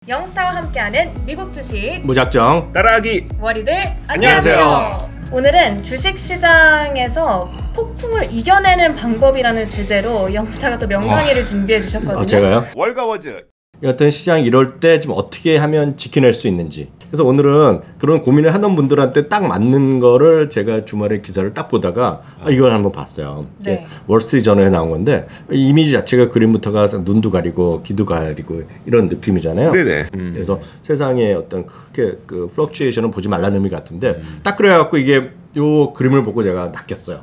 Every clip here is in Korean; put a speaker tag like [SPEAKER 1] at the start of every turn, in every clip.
[SPEAKER 1] 영스타와 함께하는 미국 주식
[SPEAKER 2] 무작정 따라하기
[SPEAKER 1] 워리들
[SPEAKER 2] 안녕하세요.
[SPEAKER 1] 오늘은 주식시장에서 폭풍을 이겨내는 방법이라는 주제로 영스타가 또 명강의를 준비해 주셨거든요.
[SPEAKER 2] 제가요?
[SPEAKER 3] 월가워즈
[SPEAKER 2] 어떤 시장 이럴 때 좀 어떻게 하면 지켜낼 수 있는지. 그래서 오늘은 그런 고민을 하는 분들한테 딱 맞는 거를 제가 주말에 기사를 딱 보다가 이걸 한번 봤어요.
[SPEAKER 1] 네.
[SPEAKER 2] 월스트리트저널에 나온 건데 이미지 자체가 그림부터가 눈도 가리고 귀도 가리고 이런 느낌이잖아요.
[SPEAKER 3] 네네.
[SPEAKER 2] 그래서 세상에 어떤 크게 그 플럭추에이션은 보지 말라는 의미 같은데 딱 그래갖고 이게 요 그림을 보고 제가 낚였어요.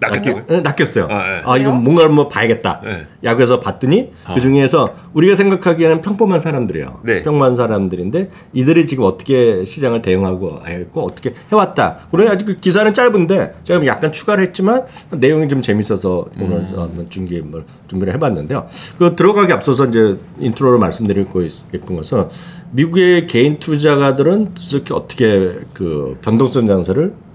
[SPEAKER 2] 낚였어요. 이거 뭔가를 뭐 봐야겠다.
[SPEAKER 3] 네.
[SPEAKER 2] 야구에서 봤더니 그 중에서 우리가 생각하기에는 평범한 사람들이에요.
[SPEAKER 3] 네.
[SPEAKER 2] 평범한 사람들인데 이들이 지금 어떻게 시장을 대응하고 했고 어떻게 해왔다. 그래 아직 그 기사는 짧은데 제가 약간 추가를 했지만 내용이 좀 재밌어서 오늘 한번 준비를 해봤는데요. 그 들어가기 앞서서 이제 인트로를 말씀드릴 거 싶은 것은 미국의 개인 투자가들은 특히 어떻게 그 변동성 장세를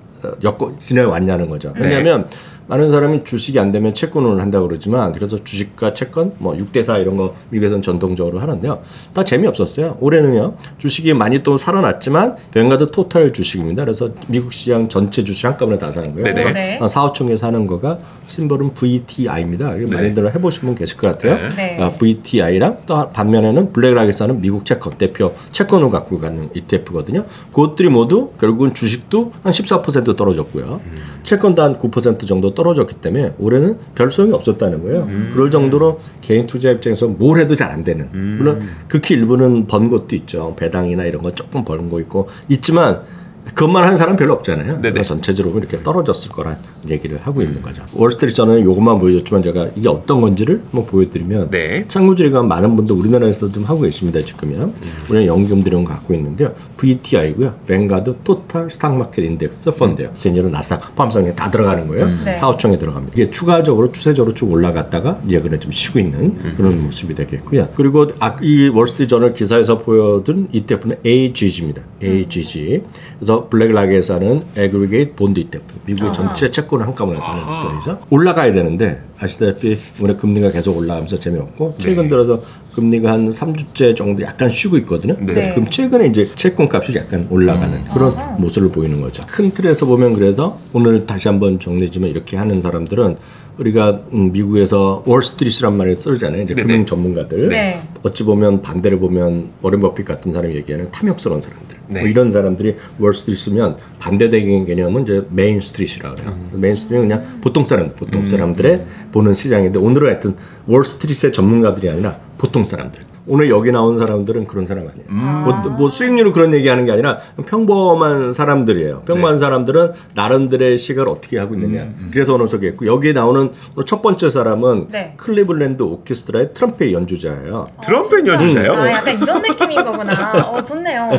[SPEAKER 2] 지내왔냐는 거죠. 왜냐하면 많은 사람이 주식이 안 되면 채권을 한다고 그러지만 그래서 주식과 채권 뭐 6대4 이런 거 미국에서는 전통적으로 하는데요. 다 재미없었어요. 올해는요. 주식이 많이 또 살아났지만 뱅가드 토탈 주식입니다. 그래서 미국 시장 전체 주식 한꺼번에 다 사는 거예요.
[SPEAKER 3] 네네.
[SPEAKER 2] 4, 5천개 사는 거가 심벌은 VTI입니다. 많이들 해보신 분 계실 것 같아요.
[SPEAKER 1] 네.
[SPEAKER 2] VTI랑 또 반면에는 블랙락에서는 미국 채권 대표 채권을 갖고 가는 ETF거든요. 그것들이 모두 결국은 주식도 한 14% 떨어졌고요. 채권도 한 9% 정도 떨어졌기 때문에 올해는 별 소용이 없었다는 거예요. 그럴 정도로 개인 투자 입장에서 뭘 해도 잘 안 되는. 물론 극히 일부는 번 것도 있죠. 배당이나 이런 거 조금 버는 거 있지만 그것만 한 사람 별로 없잖아요. 그래서 전체적으로 이렇게 떨어졌을 거란 얘기를 하고 있는 거죠. 월스트리트저널은 이것만 보여줬지만 제가 이게 어떤 건지를 한번 보여드리면 참고적으로 많은 분들 우리나라에서도 좀 하고 계십니다. 지금요. 우리는 연금들이 갖고 있는데요. VTI고요. 뱅가드 토탈 스탁마켓 인덱스 펀드예요. 세니로 나스닥 포함성에 다 들어가는 거예요. 4, 5천에 들어갑니다. 이게 추가적으로 추세적으로 쭉 올라갔다가 이제 좀 쉬고 있는 그런 모습이 되겠고요. 그리고 이 월스트리트저널 기사에서 보여준 ETF는 AGG입니다. AGG. 그래서 블랙락에서는 애그리게이트 본드 ETF, 미국의 전체 채권을 한꺼번에 사는 것들이죠. 올라가야 되는데 아시다시피 이번에 금리가 계속 올라가면서 재미없고 최근 들어서 금리가 한 3주째 정도 약간 쉬고 있거든요. 그럼 최근에 이제 채권 값이 약간 올라가는 그런 모습을 보이는 거죠. 큰 틀에서 보면 그래서 오늘 다시 한번 정리해주면 이렇게 하는 사람들은 우리가 미국에서 월스트리트란 말을 쓰잖아요. 이제 금융 전문가들. 어찌 보면 반대로 보면 워렌 버핏 같은 사람이 얘기하는 탐욕스러운 사람들. 뭐 이런 사람들이 월스트리트면 반대되는 개념은 이제 메인스트리트라고 해요. 메인스트리트는 그냥 보통 사람들의 보는 시장인데 오늘은 하여튼 월스트리트의 전문가들이 아니라 보통 사람들. 오늘 여기 나온 사람들은 그런 사람 아니에요. 뭐 수익률을 그런 얘기하는 게 아니라 평범한 사람들이에요. 평범한 사람들은 나름대로의 시각을 어떻게 하고 있느냐. 그래서 오늘 소개했고 여기에 나오는 첫 번째 사람은 클리블랜드 오케스트라의 트럼펫 연주자예요.
[SPEAKER 3] 트럼펫 연주자요?
[SPEAKER 1] 약간 이런 느낌인 거구나. 좋네요.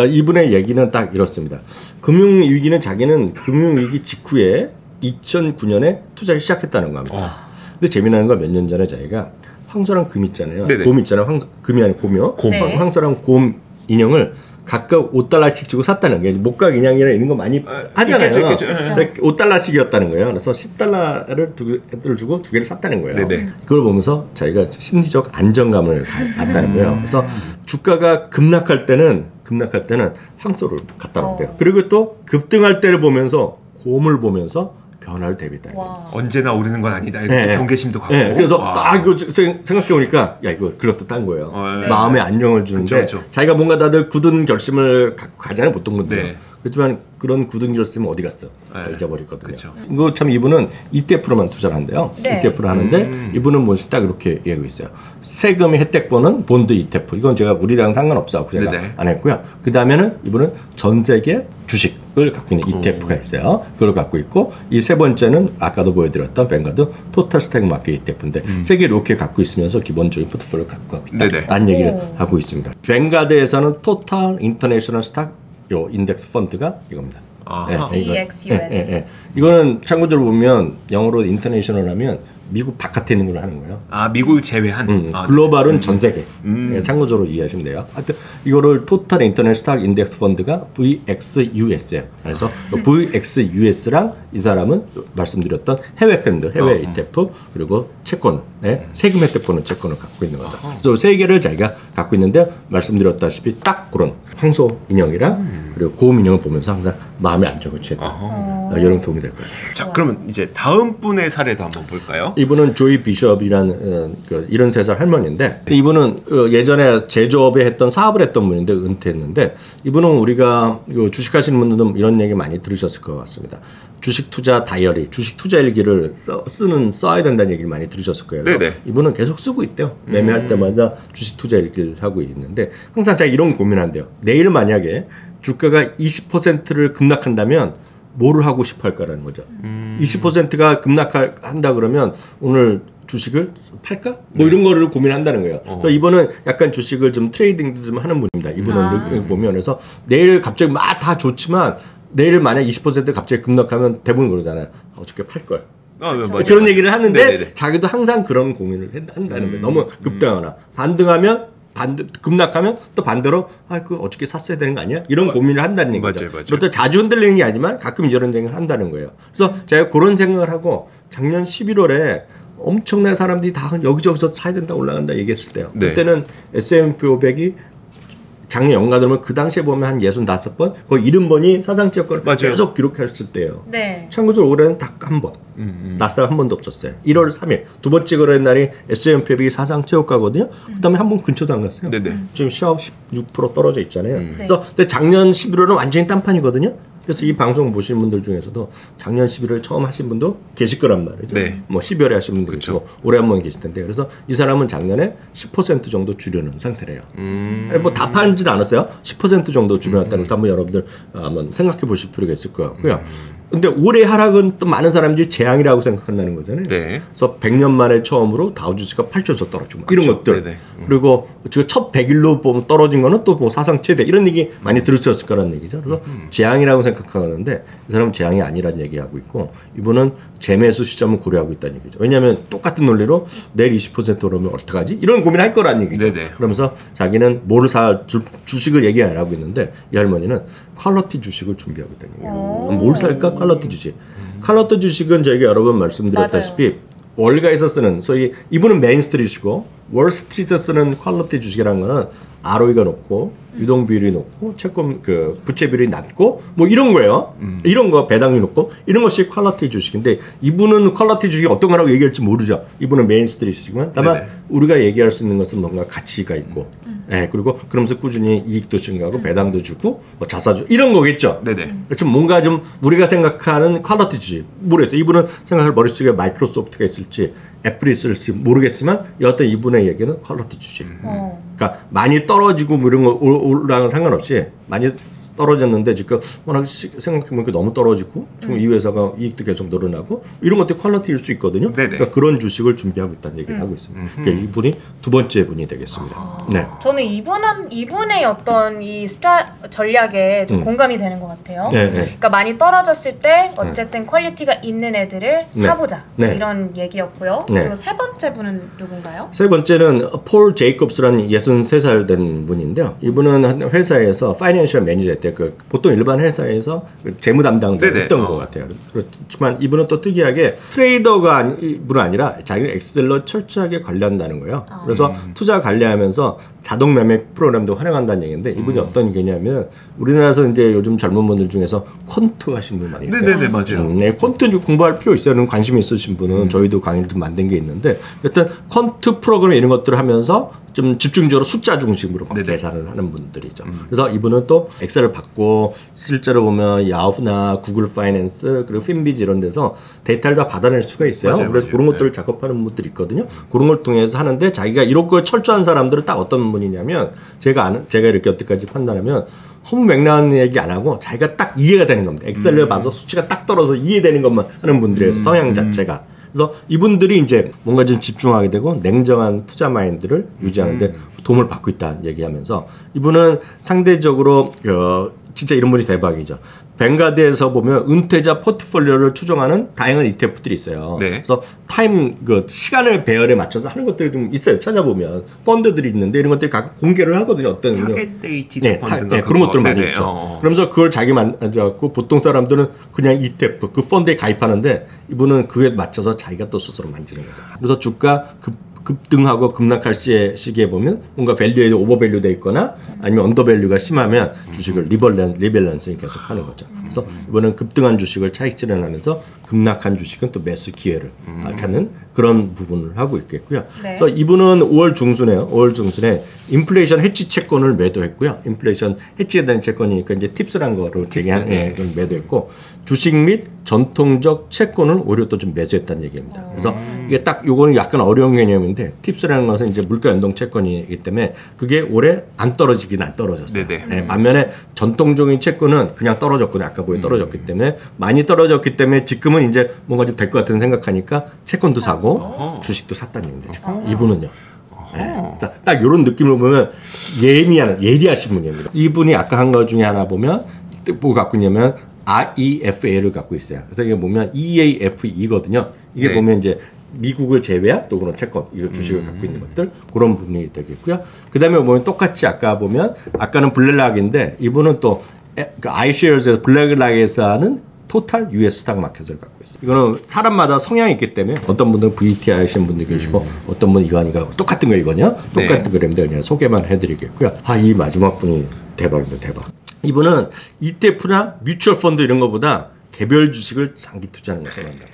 [SPEAKER 2] 이분의 얘기는 딱 이렇습니다. 금융위기는 자기는 금융위기 직후에 2009년에 투자를 시작했다는 겁니다. 근데 재미나는 건 몇 년 전에 자기가 황소랑 금 있잖아요. 곰 있잖아요. 금이 아니고 곰이요. 황소랑 곰 인형을 각각 $5씩 주고 샀다는 게 목각 인형이나 이런 거 많이 하잖아요.
[SPEAKER 3] 있겠죠.
[SPEAKER 2] $5씩이었다는 거예요. 그래서 $10를 주고 두 개를 샀다는 거예요. 그걸 보면서 자기가 심리적 안정감을 갖다는 거예요. 그래서 주가가 급락할 때는 황소를 갖다 놓대요. 그리고 또 급등할 때를 보면서 곰을 보면서 변화를 대비했다.
[SPEAKER 3] 언제나 오르는 건 아니다. 이렇게 경계심도 갖고.
[SPEAKER 2] 그래서 이거 생각해 보니까 이거 그렇다 딴 거예요. 마음의 안정을 주는데 자기가 뭔가 다들 굳은 결심을 갖고 가잖아요, 보통 분들. 그렇지만 그런 굳은 결심은 어디 갔어? 잊어버리거든요. 이거 참 이분은 ETF로만 투자를 한대요. ETF를 하는데 이분은 뭐지 딱 이렇게 얘기하고 있어요. 세금의 혜택 보는 본드 ETF. 이건 제가 우리랑 상관없어. 제가 안 했고요. 그 다음에는 이분은 전 세계 주식을 갖고 있는 ETF가 있어요. 그걸 갖고 있고 이 세 번째는 아까도 보여드렸던 뱅가드 토탈 스택 마켓 ETF인데 세 개를 이렇게 갖고 있으면서 기본적인 포트폴리오를 갖고 있다라는 얘기를 하고 있습니다. 뱅가드에서는 토탈 인터내셔널 스탁 인덱스 펀드가 이겁니다.
[SPEAKER 1] EXUS.
[SPEAKER 2] 이거는 참고적으로 보면 영어로 인터내셔널 하면 미국 바깥에 있는 걸 하는 거예요.
[SPEAKER 3] 아, 미국을 제외한.
[SPEAKER 2] 글로벌은 전 세계. 예, 참고적으로 이해하시면 돼요. 하여튼 이거를 토탈 인터넷 스탁 인덱스 펀드가 VXUS예요. 그래서 VXUS랑 이 사람은 말씀드렸던 해외 펀드, 해외 ETF 그리고 채권에 세금 혜택 보는 채권을 갖고 있는 거죠. 그래서 세 개를 자기가 갖고 있는데 말씀드렸다시피 딱 그런 황소 인형이랑 그리고 고음 인형을 보면서 항상 마음의 안정을 취했다. 이런 도움이 될 거예요.
[SPEAKER 3] 자, 그러면 이제 다음 분의 사례도 한번 볼까요?
[SPEAKER 2] 이분은 조이 비숍이라는 이런 3살 할머니인데 이분은 예전에 제조업에 했던 사업을 했던 분인데 은퇴했는데 이분은 우리가 주식하시는 분들은 이런 얘기 많이 들으셨을 것 같습니다. 주식 투자 다이어리, 주식 투자 일기를 써야 된다는 얘기를 많이 들으셨을 거예요. 이분은 계속 쓰고 있대요. 매매할 때마다 주식 투자 일기를 하고 있는데 항상 제가 이런 고민한대요. 내일 만약에 주가가 20%를 급락한다면 뭐를 하고 싶어 할까라는 거죠. 20%가 급락한다 그러면 오늘 주식을 팔까? 뭐 이런 거를 고민한다는 거예요. 그래서 이분은 약간 주식을 좀 트레이딩도 좀 하는 분입니다. 이분은 보면 그래서 내일 갑자기 막 다 좋지만 내일 만약 20% 갑자기 급락하면 대부분 그러잖아요. 어저께 팔 걸. 그런 얘기를 하는데 자기도 항상 그런 고민을 한다는 거예요. 너무 급등하거나 반등하면 급락하면 또 반대로 그 어저께 샀어야 되는 거 아니야? 이런 고민을 한다는 얘기죠. 그것도 자주 흔들리는 게 아니지만 가끔 이런 생각을 한다는 거예요. 그래서 제가 그런 생각을 하고 작년 11월에 엄청난 사람들이 다 여기저기서 사야 된다 올라간다 얘기했을 때요. 그때는 S&P 500이 작년 연간으로 그 당시에 보면 한 65번, 거의 70번이 사상체육권을 계속 기록했을 때예요. 참고적으로 올해는 딱 한 번. 나스닥 한 번도 없었어요. 1월 3일 두 번째 거래된 날이 S&P 500이 사상체육가거든요. 그다음에 한 번 근처도 안 갔어요. 지금 시합 16% 떨어져 있잖아요. 그래서 근데 작년 11월은 완전히 딴판이거든요. 그래서 이 방송 보시는 분들 중에서도 작년 11월 처음 하신 분도 계실 거란 말이죠. 뭐 12월에 하신 분도 계시고 올해 한 번 계실 텐데 그래서 이 사람은 작년에 10% 정도 줄여놓은 상태래요. 뭐 다 팔지는 않았어요. 10% 정도 줄여놨다는 것도 한번 여러분들 한번 생각해 보실 필요가 있을 것 같고요. 근데 올해 하락은 또 많은 사람들이 재앙이라고 생각한다는 거잖아요. 그래서 100년 만에 처음으로 다우지수가 8조에서 떨어지고 이런 것들. 그리고 지금 첫 100일로 보면 떨어진 거는 또 뭐 사상 최대 이런 얘기 많이 들으셨을 거라는 얘기죠. 그래서 재앙이라고 생각하는데 이 사람은 재앙이 아니라는 얘기하고 있고 이분은 재매수 시점을 고려하고 있다는 얘기죠. 왜냐하면 똑같은 논리로 내일 20% 오르면 어떡하지? 이런 고민할 거라는 얘기죠. 그러면서 자기는 뭐를 주식을 얘기 안 하고 있는데 이 할머니는 퀄러티 주식을 준비하고 있다는 얘기예요. 뭘 살까? 퀄러티 주식. 퀄러티 주식은 저희가 여러 번 말씀드렸다시피 월가에서 쓰는 소위 이분은 메인스트리트이고 월스트리트에서 쓰는 퀄러티 주식이라는 거는 ROE가 높고 유동 비율이 높고 채권 부채 비율이 낮고 뭐 이런 거예요. 이런 거 배당이 높고 이런 것이 퀄러티 주식인데 이분은 퀄러티 주식이 어떤 거라고 얘기할지 모르죠. 이분은 메인스트리트이지만 다만 우리가 얘기할 수 있는 것은 뭔가 가치가 있고 그리고 그러면서 꾸준히 이익도 증가하고 배당도 주고 뭐 자사주 이런 거겠죠. 그렇죠. 뭔가 좀 우리가 생각하는 퀄러티 주식 모르겠어요. 이분은 생각할 머릿속에 마이크로소프트가 있을지 애플이 있을지 모르겠지만 여하튼 이분의 얘기는 퀄러티 주식. 그러니까 많이 떨어지고 뭐 이런 거 올라가는 상관없이 많이 떨어졌는데 지금 워낙 생각해보니까 너무 떨어지고 지금 이 회사가 이익도 계속 늘어나고 이런 것들이 퀄러티일 수 있거든요. 그러니까 그런 주식을 준비하고 있다는 얘기를 하고 있습니다. 그러니까 이분이 두 번째 분이 되겠습니다.
[SPEAKER 1] 저는 이분의 어떤 이 전략에 좀 공감이 되는 것 같아요. 그러니까 많이 떨어졌을 때 어쨌든 퀄리티가 있는 애들을 사보자 이런 얘기였고요. 그리고 세 번째 분은 누군가요?
[SPEAKER 2] 세 번째는 폴 제이콥스라는 63살 된 분인데요. 이분은 회사에서 파이낸셜 매니저 때 보통 일반 회사에서 재무 담당을 했던 것 같아요. 그렇지만 이분은 또 특이하게 트레이더가 이분은 아니라 자기는 엑셀로 철저하게 관리한다는 거예요. 그래서 투자 관리하면서 자동 매매 프로그램도 활용한다는 얘기인데 이분이 어떤 얘기냐면 우리나라에서 이제 요즘 젊은 분들 중에서 콘트 하신 분 많이 있어요.
[SPEAKER 3] 맞아요.
[SPEAKER 2] 콘트 공부할 필요 있어요. 관심 있으신 분은 저희도 강의를 좀 만든 게 있는데 일단 콘트 프로그램 이런 것들을 하면서 좀 집중적으로 숫자 중심으로 계산을 하는 분들이죠. 그래서 이분은 또 엑셀을 받고 실제로 보면 야후나 구글 파이낸스 그리고 핀비즈 이런 데서 데이터를 다 받아낼 수가 있어요. 그래서 그런 것들을 작업하는 분들이 있거든요. 그런 걸 통해서 하는데 자기가 이런 걸 철저한 사람들은 딱 어떤 분이냐면 제가 이렇게 여태까지 판단하면 허무맹랑한 얘기 안 하고 자기가 딱 이해가 되는 겁니다. 엑셀을 봐서 수치가 딱 떨어져 이해되는 것만 하는 분들이에요. 성향 자체가. 그래서 이분들이 이제 뭔가 좀 집중하게 되고 냉정한 투자 마인드를 유지하는데 도움을 받고 있다는 얘기하면서 이분은 상대적으로 진짜 이런 분이 대박이죠. 뱅가드에서 보면 은퇴자 포트폴리오를 추정하는 다양한 ETF들이 있어요.
[SPEAKER 3] 네.
[SPEAKER 2] 그래서 타임 그 시간을 배열에 맞춰서 하는 것들이 좀 있어요. 찾아보면 펀드들이 있는데 이런 것들이 각 공개를 하거든요. 어떤
[SPEAKER 3] 타겟 데이티드 펀드인가
[SPEAKER 2] 네, 그런 것들 많이 있죠. 그러면서 그걸 자기 만져갖고 보통 사람들은 그냥 ETF 그 펀드에 가입하는데 이분은 그에 맞춰서 자기가 또 스스로 만지는 거죠. 그래서 주가 급등하고 급락할 시기에 보면 뭔가 밸류에 오버밸류 돼 있거나 아니면 언더밸류가 심하면 주식을 리밸런싱 계속 하는 거죠. 그래서 이번엔 급등한 주식을 차익 실현하면서 급락한 주식은 또 매수 기회를 찾는 그런 부분을 하고 있겠고요. 네. 그래서 이분은 5월 중순에요. 5월 중순에 인플레이션 해치 채권을 매도했고요. 인플레이션 해치에 대한 채권이니까 이제 팁스란 거로 제기한 걸 매도했고 주식 및 전통적 채권을 오히려 또 좀 매수했다는 얘기입니다. 그래서 이게 딱 요거는 약간 어려운 개념인데 팁스라는 것은 이제 물가 연동 채권이기 때문에 그게 올해 안 떨어지긴 안 떨어졌어요. 네, 반면에 전통적인 채권은 그냥 떨어졌거든요. 아까 보여 떨어졌기 때문에 많이 떨어졌기 때문에 지금은 이제 뭔가 좀 될 것 같은 생각하니까 채권도 사고 주식도 샀다는 얘기죠. 이분은요. 네. 딱 이런 느낌을 보면 예리하신 분입니다. 이분이 아까 한 것 중에 하나 보면 뭐 갖고 있냐면 REFA를 갖고 있어요. 그래서 이게 보면 EAFE거든요. 이게
[SPEAKER 3] 네. 보면
[SPEAKER 2] 이제 미국을 제외한 또 그런 채권, 이거 주식을 갖고 있는 것들 그런 부분이 되겠고요. 그 다음에 보면 똑같이 아까 보면 아까는 블랙락인데 이분은 또 그 iShares에서 블랙락에서 하는 토탈 US 스탁 마켓을 갖고 있어요. 이거는 사람마다 성향이 있기 때문에 어떤 분들은 VT 하시는 분들 계시고 어떤 분은 이거 하니까 똑같은 거 이거냐? 똑같은 거랍니다. 그냥 소개만 해드리겠고요. 이 마지막 분이 대박입니다. 대박. 이분은 ETF나 뮤추얼 펀드 이런 거보다 개별 주식을 장기 투자하는 걸 선호한다.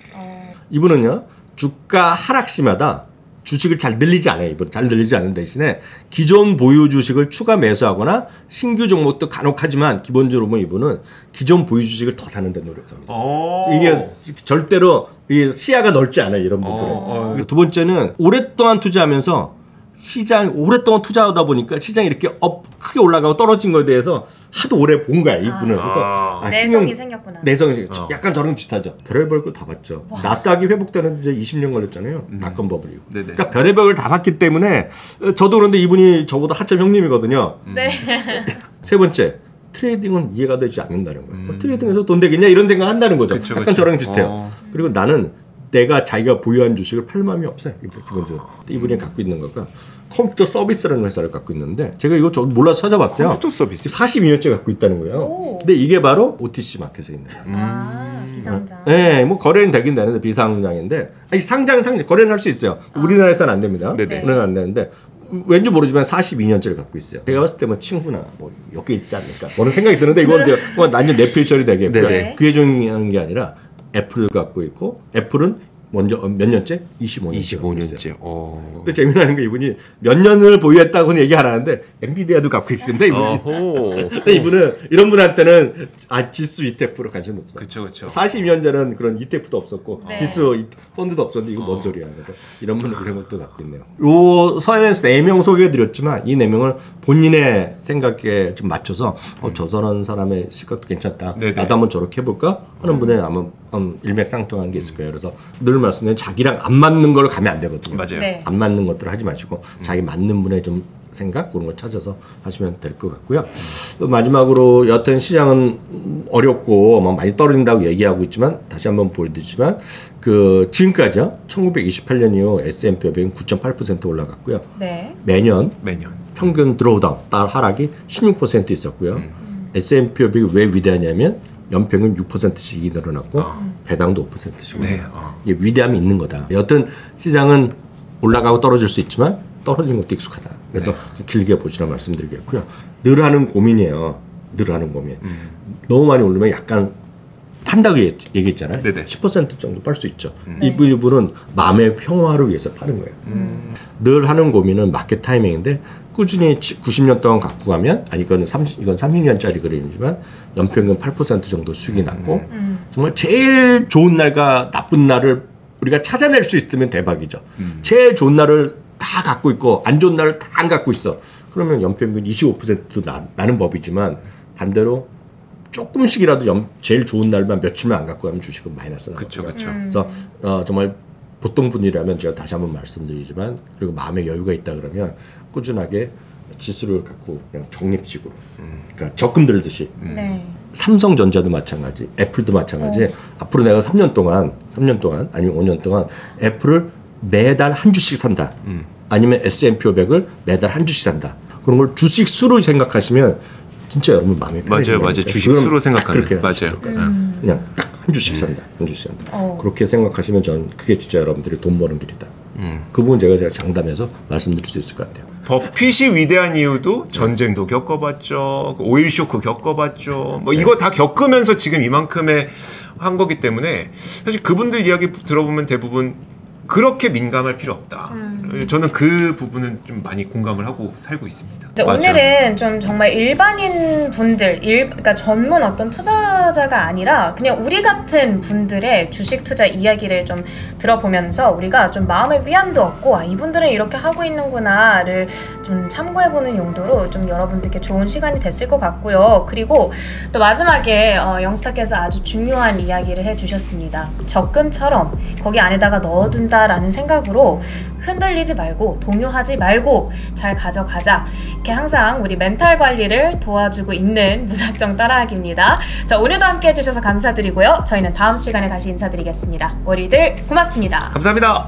[SPEAKER 2] 이분은요 주가 하락 시마다 주식을 잘 늘리지 않아요. 이분 잘 늘리지 않는 대신에 기존 보유 주식을 추가 매수하거나 신규 종목도 간혹 하지만 기본적으로 보면 이분은 기존 보유 주식을 더 사는 데 노력합니다. 이게 절대로 시야가 넓지 않아요. 이런 분들은. 두 번째는 오랫동안 투자하면서 시장 오랫동안 투자하다 보니까 시장이 이렇게 크게 올라가고 떨어진 거에 대해서 하도 오래 본 거야 이분은. 그래서
[SPEAKER 1] 내성이 생겼구나.
[SPEAKER 2] 내성이 약간 저랑 비슷하죠. 별의별 걸 다 봤죠. 나스닥이 회복되는 이제 20년 걸렸잖아요. 닷컴 버블이고. 그러니까 별의별 걸 다 봤기 때문에 저도 그런데 이분이 저보다 한참 형님이거든요.
[SPEAKER 1] 네.
[SPEAKER 2] 세 번째. 트레이딩은 이해가 되지 않는다는 거예요. 트레이딩에서 돈 되겠냐 이런 생각 한다는 거죠.
[SPEAKER 3] 그쵸,
[SPEAKER 2] 약간
[SPEAKER 3] 그쵸.
[SPEAKER 2] 저랑 비슷해요. 그리고 나는 내가 자기가 보유한 주식을 팔 마음이 없어요. 기본적으로. 이분이 갖고 있는 거가 컴퓨터 서비스라는 회사를 갖고 있는데 제가 이거 몰라서 찾아봤어요.
[SPEAKER 3] 컴퓨터 서비스?
[SPEAKER 2] 42년째 갖고 있다는 거예요. 근데 이게 바로 OTC 마켓에 있는 거예요.
[SPEAKER 1] 비상장.
[SPEAKER 2] 네, 뭐 거래는 되긴 되는데 비상장인데 상장 거래는 할 수 있어요. 우리나라에서는 안 됩니다. 우리나라는 안 되는데 왠지 모르지만 42년째를 갖고 있어요. 제가 봤을 때 뭐 친구나 뭐 엮여 있지 않을까 그런 생각이 드는데 이건 이제 완전 내 필처리 되겠고요. 그게 중요한 게 아니라 애플을 갖고 있고 애플은 먼저 몇 년째? 25년째. 근데 재미나는 게 이분이 몇 년을 보유했다고는 얘기 안 하는데 엔비디아도 갖고 있는데 이분이. 근데 이분은 이런 분한테는 지수 ETF로 관심이 없어요.
[SPEAKER 3] 그렇죠.
[SPEAKER 2] 42년 전에는 그런 ETF도 없었고 지수 펀드도 없었는데 이거 뭔 소리야. 그래서 이런 분은 이런 것도 갖고 있네요. 요 서연에서 4명 소개해드렸지만 이 4명을 본인의 생각에 좀 맞춰서 저런 사람의 시각도 괜찮다. 나도 한번 저렇게 해볼까 하는 분의 아마 일맥상통한 게 있을 거예요. 그래서 늘 말씀드린 자기랑 안 맞는 걸 가면 안 되거든요.
[SPEAKER 3] 맞아요.
[SPEAKER 1] 네.
[SPEAKER 2] 안 맞는 것들을 하지 마시고 자기 맞는 분의 좀 생각 그런 걸 찾아서 하시면 될 것 같고요. 또 마지막으로 여하튼 시장은 어렵고 뭐 많이 떨어진다고 얘기하고 있지만 다시 한번 보여드리지만 그 지금까지요 1928년 이후 S&P 500은 9.8% 올라갔고요.
[SPEAKER 1] 네.
[SPEAKER 2] 매년 평균 드로우다운 하락이 16% 있었고요. S&P 500이 왜 위대하냐면 연평균 6%씩 늘어났고 배당도 5%씩. 이게 위대함이 있는 거다. 여튼 시장은 올라가고 떨어질 수 있지만 떨어진 것도 익숙하다. 그래서 길게 보시라 말씀드리겠고요. 늘 하는 고민이에요. 늘 하는 고민. 너무 많이 오르면 약간 판다고 얘기했잖아요. 10% 정도 팔 수 있죠. 이 부분은 마음의 평화를 위해서 파는 거예요. 늘 하는 고민은 마켓 타이밍인데 꾸준히 90년 동안 갖고 가면 이건 30년짜리 그림이지만 연평균 8% 정도 수익이 났고 정말 제일 좋은 날과 나쁜 날을 우리가 찾아낼 수 있으면 대박이죠. 제일 좋은 날을 다 갖고 있고 안 좋은 날을 다 안 갖고 있어. 그러면 연평균 25%도 나는 법이지만 반대로 조금씩이라도 제일 좋은 날만 며칠만 안 갖고 가면 주식은 마이너스 나거든요.
[SPEAKER 3] 그렇죠.
[SPEAKER 2] 그래서 정말 보통 분이라면 제가 다시 한번 말씀드리지만 그리고 마음의 여유가 있다 그러면 꾸준하게 지수를 갖고 그냥 적립식으로 그러니까 적금 들듯이
[SPEAKER 1] 네.
[SPEAKER 2] 삼성전자도 마찬가지, 애플도 마찬가지. 앞으로 내가 3년 동안 아니면 5년 동안 애플을 매달 한 주씩 산다. 아니면 S&P 500을 매달 한 주씩 산다. 그런 걸 주식 수로 생각하시면 진짜 여러분 마음이 편해져요.
[SPEAKER 3] 맞아요. 주식 수로 생각하면
[SPEAKER 2] 그렇게
[SPEAKER 3] 맞아요.
[SPEAKER 2] 그냥 딱 한 주씩 산다. 한 주씩 산다. 그렇게 생각하시면 저는 그게 진짜 여러분들이 돈 버는 길이다. 그 부분 제가 장담해서 말씀드릴 수 있을 것 같아요.
[SPEAKER 3] 버핏이 위대한 이유도 전쟁도 겪어봤죠. 오일 쇼크 겪어봤죠. 뭐 이거 다 겪으면서 지금 이만큼의 한 거기 때문에 사실 그분들 이야기 들어보면 대부분 그렇게 민감할 필요 없다. 저는 그 부분은 좀 많이 공감을 하고 살고 있습니다.
[SPEAKER 1] 오늘은 좀 정말 일반인 분들, 그러니까 전문 어떤 투자자가 아니라 그냥 우리 같은 분들의 주식 투자 이야기를 좀 들어보면서 우리가 좀 마음의 위안도 얻고 이분들은 이렇게 하고 있는구나를 좀 참고해보는 용도로 좀 여러분들께 좋은 시간이 됐을 것 같고요. 그리고 또 마지막에 영스타께서 아주 중요한 이야기를 해주셨습니다. 적금처럼 거기 안에다가 넣어둔다 라는 생각으로 흔들리지 말고 동요하지 말고 잘 가져가자. 이렇게 항상 우리 멘탈 관리를 도와주고 있는 무작정 따라하기입니다. 자, 오늘도 함께 해주셔서 감사드리고요. 저희는 다음 시간에 다시 인사드리겠습니다. 월요일들 고맙습니다.
[SPEAKER 3] 감사합니다.